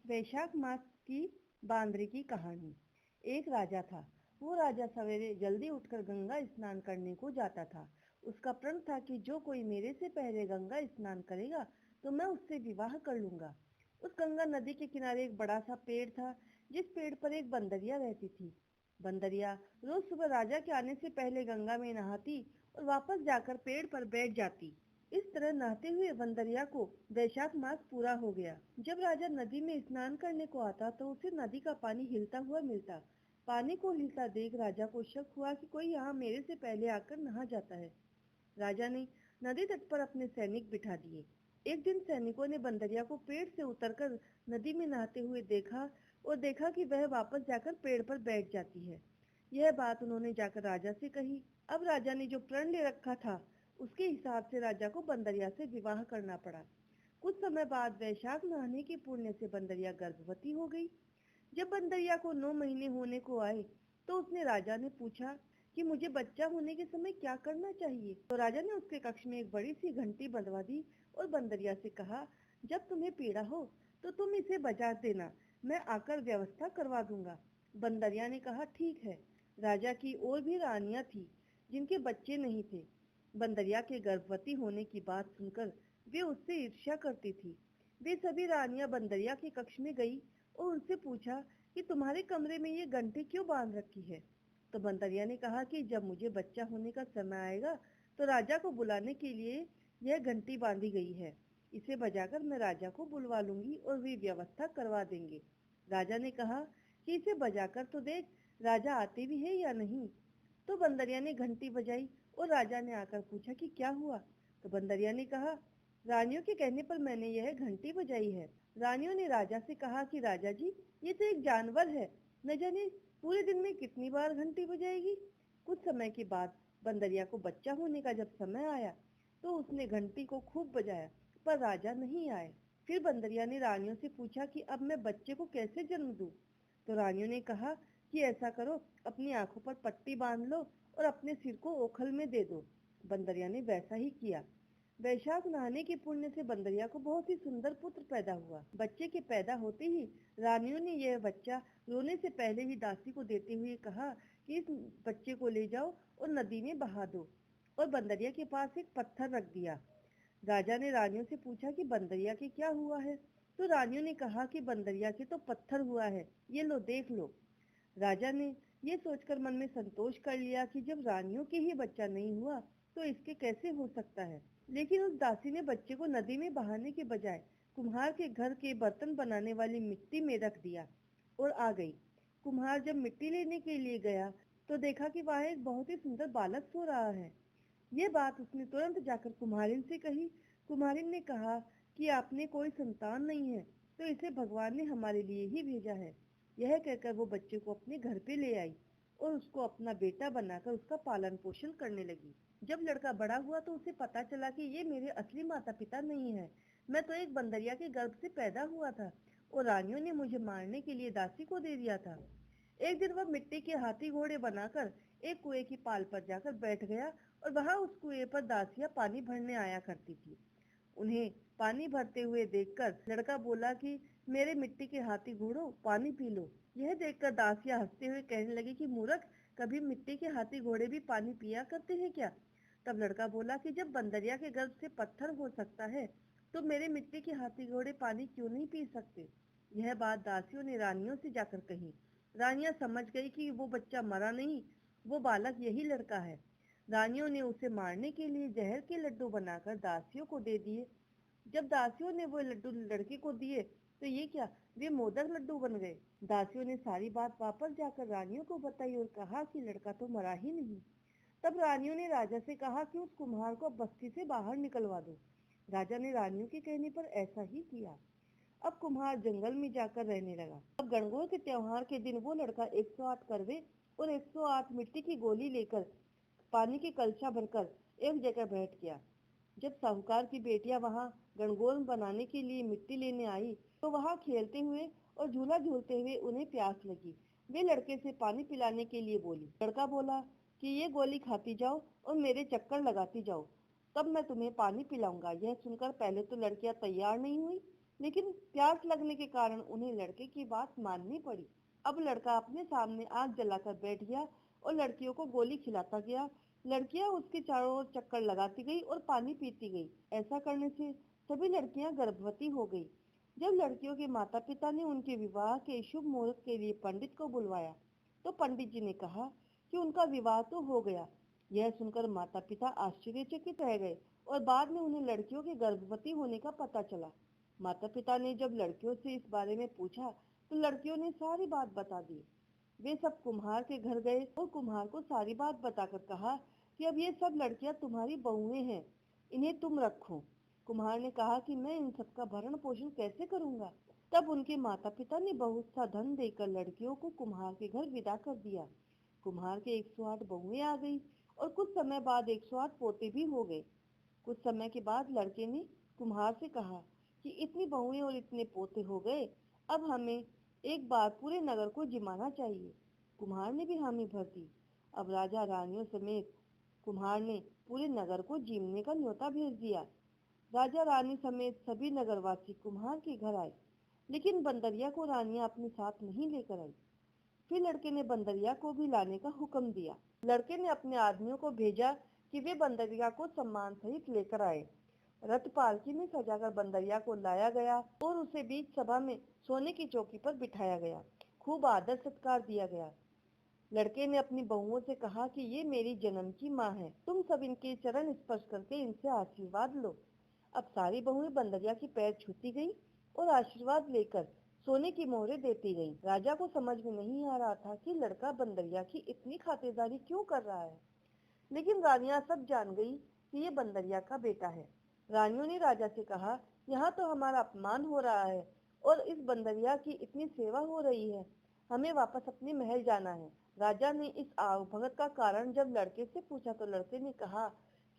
वैशाख मास की बांदरी की कहानी। एक राजा था। वो राजा सवेरे जल्दी उठकर गंगा स्नान करने को जाता था। उसका प्रण था कि जो कोई मेरे से पहले गंगा स्नान करेगा तो मैं उससे विवाह कर लूंगा। उस गंगा नदी के किनारे एक बड़ा सा पेड़ था, जिस पेड़ पर एक बंदरिया रहती थी। बंदरिया रोज सुबह राजा के आने से पहले गंगा में नहाती और वापस जाकर पेड़ पर बैठ जाती। इस तरह नहाते हुए बंदरिया को वैशाख मास पूरा हो गया। जब राजा नदी में स्नान करने को आता तो उसे नदी का पानी हिलता हुआ मिलता। पानी को हिलता देख राजा को शक हुआ कि कोई यहाँ मेरे से पहले आकर नहा जाता है। राजा ने नदी तट पर अपने सैनिक बिठा दिए। एक दिन सैनिकों ने बंदरिया को पेड़ से उतरकर नदी में नहाते हुए देखा और देखा कि वह वापस जाकर पेड़ पर बैठ जाती है। यह बात उन्होंने जाकर राजा से कही। अब राजा ने जो प्रण ले रखा था उसके हिसाब से राजा को बंदरिया से विवाह करना पड़ा। कुछ समय बाद वैशाख नहाने के पुण्य से बंदरिया गर्भवती हो गई। जब बंदरिया को 9 महीने होने को आए तो उसने राजा ने पूछा कि मुझे बच्चा होने के समय क्या करना चाहिए। तो राजा ने उसके कक्ष में एक बड़ी सी घंटी बंधवा दी और बंदरिया से कहा, जब तुम्हें पीड़ा हो तो तुम इसे बजा देना, मैं आकर व्यवस्था करवा दूंगा। बंदरिया ने कहा, ठीक है। राजा की और भी रानियां थी जिनके बच्चे नहीं थे। बंदरिया के गर्भवती होने की बात सुनकर वे उससे ईर्ष्या करती थी। वे सभी रानियां बंदरिया के कक्ष में गई और उनसे पूछा कि तुम्हारे कमरे में ये घंटी क्यों बांध रखी है। तो बंदरिया ने कहा कि जब मुझे बच्चा होने का समय आएगा तो राजा को बुलाने के लिए यह घंटी बांधी गई है। इसे बजाकर मैं राजा को बुलवा लूंगी और वे व्यवस्था करवा देंगे। राजा ने कहा कि इसे बजाकर तो देख, राजा आते भी है या नहीं। तो बंदरिया ने घंटी बजाई और राजा ने आकर पूछा कि क्या हुआ। तो बंदरिया ने कहा, रानियों के कहने पर मैंने यह घंटी बजाई है। रानियों ने राजा से कहा कि राजा जी, ये तो एक जानवर है, न जाने पूरे दिन में कितनी बार घंटी बजाएगी। कुछ समय के बाद बंदरिया को बच्चा होने का जब समय आया तो उसने घंटी को खूब बजाया, पर राजा नहीं आए। फिर बंदरिया ने रानियों से पूछा कि अब मैं बच्चे को कैसे जन्म दूं। तो रानियों ने कहा कि ऐसा करो, अपनी आंखों पर पट्टी बांध लो और अपने सिर को ओखल में दे दो। बंदरिया ने वैसा ही किया। वैशाख नहाने के पुण्य से बंदरिया को बहुत ही सुंदर पुत्र पैदा हुआ। बच्चे के पैदा होते ही रानियों ने यह बच्चा रोने से पहले ही दासी को देते हुए कहा कि इस बच्चे को ले जाओ और नदी में बहा दो, और बंदरिया के पास एक पत्थर रख दिया। राजा ने रानियों से पूछा कि बंदरिया के क्या हुआ है। तो रानियों ने कहा कि बंदरिया के तो पत्थर हुआ है, ये लो देख लो। राजा ने ये सोचकर मन में संतोष कर लिया कि जब रानियों के ही बच्चा नहीं हुआ तो इसके कैसे हो सकता है। लेकिन उस दासी ने बच्चे को नदी में बहाने के बजाय कुम्हार के घर के बर्तन बनाने वाली मिट्टी में रख दिया और आ गई। कुम्हार जब मिट्टी लेने के लिए गया तो देखा कि वहाँ एक बहुत ही सुंदर बालक सो रहा है। ये बात उसने तुरंत जाकर कुम्हारिन से कही। कुम्हारिन ने कहा कि आपने कोई संतान नहीं है तो इसे भगवान ने हमारे लिए ही भेजा है। यह कहकर वो बच्चे को अपने घर पे ले आई और उसको अपना बेटा बनाकर उसका पालन पोषण करने लगी। जब लड़का बड़ा हुआ तो उसे पता चला कि ये मेरे असली माता पिता नहीं है, मैं तो एक बंदरिया के गर्भ से पैदा हुआ था और रानियों ने मुझे मारने के लिए दासी को दे दिया था। एक दिन वह मिट्टी के हाथी घोड़े बनाकर एक कुएं की पाल पर जाकर बैठ गया और वहां उस कुएं पर दासियां पानी भरने आया करती थी। उन्हें पानी भरते हुए देखकर लड़का बोला कि मेरे मिट्टी के हाथी घोड़ों, पानी पी लो। यह देखकर दासियां हंसते हुए कहने लगी कि मूर्ख, कभी मिट्टी के हाथी घोड़े भी पानी पिया करते हैं क्या। तब लड़का बोला कि जब बंदरिया के गर्भ से पत्थर हो सकता है तो मेरे मिट्टी के हाथी घोड़े पानी क्यों नहीं पी सकते। यह बात दासियों ने रानियों से जाकर कही। रानियां समझ गई कि वो बच्चा मरा नहीं, वो बालक यही लड़का है। रानियों ने उसे मारने के लिए जहर के लड्डू बनाकर दासियों को दे दिए। जब दासियों ने वो लड्डू लड़के को दिए तो ये क्या, वे मोदक लड्डू बन गए। दासियों ने सारी बात वापस जाकर रानियों को बताई और कहा कि लड़का तो मरा ही नहीं। तब रानियों ने राजा से कहा कि उस कुम्हार को बस्ती से बाहर निकलवा दो। राजा ने रानियों के कहने पर ऐसा ही किया। अब कुम्हार जंगल में जाकर रहने लगा। अब गणगौर के त्योहार के दिन वो लड़का 108 करवे और 108 मिट्टी की गोली लेकर पानी की कलछा भरकर एक जगह बैठ गया। जब साहूकार की बेटियां वहां गणगौर बनाने के लिए मिट्टी लेने आई तो वहां खेलते हुए और झूला झूलते हुए उन्हें प्यास लगी। वे लड़के से पानी पिलाने के लिए बोली। लड़का बोला कि ये गोली खाती जाओ और मेरे चक्कर लगाती जाओ, तब मैं तुम्हें पानी पिलाऊंगा। यह सुनकर पहले तो लड़कियां तैयार नहीं हुई, लेकिन प्यास लगने के कारण उन्हें लड़के की बात माननी पड़ी। अब लड़का अपने सामने आग जलाकर बैठ गया और लड़कियों को गोली खिलाता गया। लड़कियां उसके चारों ओर चक्कर लगाती गई और पानी पीती गई। ऐसा करने से सभी लड़कियां गर्भवती हो गई। जब लड़कियों के माता पिता ने उनके विवाह के शुभ मुहूर्त के लिए पंडित को बुलवाया, तो पंडित जी ने कहा कि उनका विवाह तो हो गया। यह सुनकर माता पिता आश्चर्यचकित रह गए और बाद में उन्हें लड़कियों के गर्भवती होने का पता चला। माता पिता ने जब लड़कियों से इस बारे में पूछा, तो लड़कियों ने सारी बात बता दी। वे सब कुम्हार के घर गए और कुम्हार को सारी बात बताकर कहा कि अब ये सब लड़कियां तुम्हारी बहुएं हैं, इन्हें तुम रखो। कुम्हार ने कहा कि मैं इन सब का भरण पोषण कैसे करूंगा। तब उनके माता पिता ने बहुत सा धन देकर लड़कियों को कुम्हार के घर विदा कर दिया। कुम्हार के 108 बहुएं आ गई और कुछ समय बाद 108 पोते भी हो गए। कुछ समय के बाद लड़के ने कुम्हार से कहा कि इतनी बहुएं और इतने पोते हो गए, अब हमें एक बार पूरे नगर को जिमाना चाहिए। कुम्हार ने भी हामी भर दी। अब राजा रानियों समेत कुम्हार ने पूरे नगर को जीमने का न्योता भेज दिया। राजा रानी समेत सभी नगरवासी कुम्हार के घर आए, लेकिन बंदरिया को रानियां अपने साथ नहीं लेकर आई। फिर लड़के ने बंदरिया को भी लाने का हुक्म दिया। लड़के ने अपने आदमियों को भेजा कि वे बंदरिया को सम्मान सहित लेकर आए। रथ पालकी में सजाकर बंदरिया को लाया गया और उसे बीच सभा में सोने की चौकी पर बिठाया गया। खूब आदर सत्कार दिया गया। लड़के ने अपनी बहुओं से कहा कि ये मेरी जन्म की माँ है, तुम सब इनके चरण स्पर्श करके इनसे आशीर्वाद लो। अब सारी बहुएं बंदरिया की पैर छूती गई और आशीर्वाद लेकर सोने की मोहरें देती गईं। राजा को समझ में नहीं आ रहा था कि लड़का बंदरिया की इतनी खातिरदारी क्यों कर रहा है, लेकिन रानियां सब जान गई कि ये बंदरिया का बेटा है। रानियों ने राजा से कहा, यहाँ तो हमारा अपमान हो रहा है और इस बंदरिया की इतनी सेवा हो रही है, हमें वापस अपने महल जाना है। राजा ने इस आवभगत का कारण जब लड़के से पूछा, तो लड़के ने कहा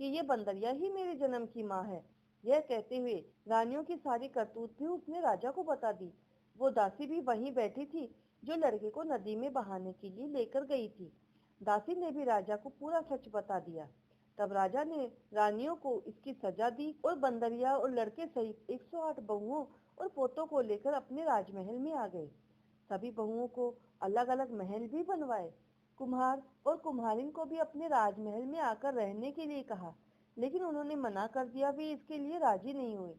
कि ये बंदरिया ही मेरे जन्म की माँ है। यह कहते हुए रानियों की सारी करतूत भी उसने राजा को बता दी। वो दासी भी वहीं बैठी थी जो लड़के को नदी में बहाने के लिए लेकर गई थी। दासी ने भी राजा को पूरा सच बता दिया। तब राजा ने रानियों को इसकी सजा दी और बंदरिया और लड़के सहित 108 बहुओं और पोतों को लेकर अपने राजमहल में आ गए। सभी बहुओं को अलग अलग महल भी बनवाए। कुम्हार और कुम्हारिन को भी अपने राजमहल में आकर रहने के लिए कहा, लेकिन उन्होंने मना कर दिया, वे इसके लिए राजी नहीं हुए।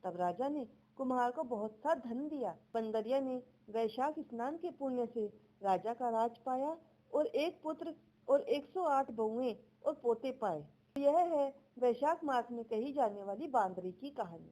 तब राजा ने कुम्हार को बहुत सा धन दिया। बंदरिया ने वैशाख स्नान के पुण्य से राजा का राज पाया और एक पुत्र और 108 बहुएं और पोते पाए। यह है वैशाख मास में कही जाने वाली बांदरी की कहानी।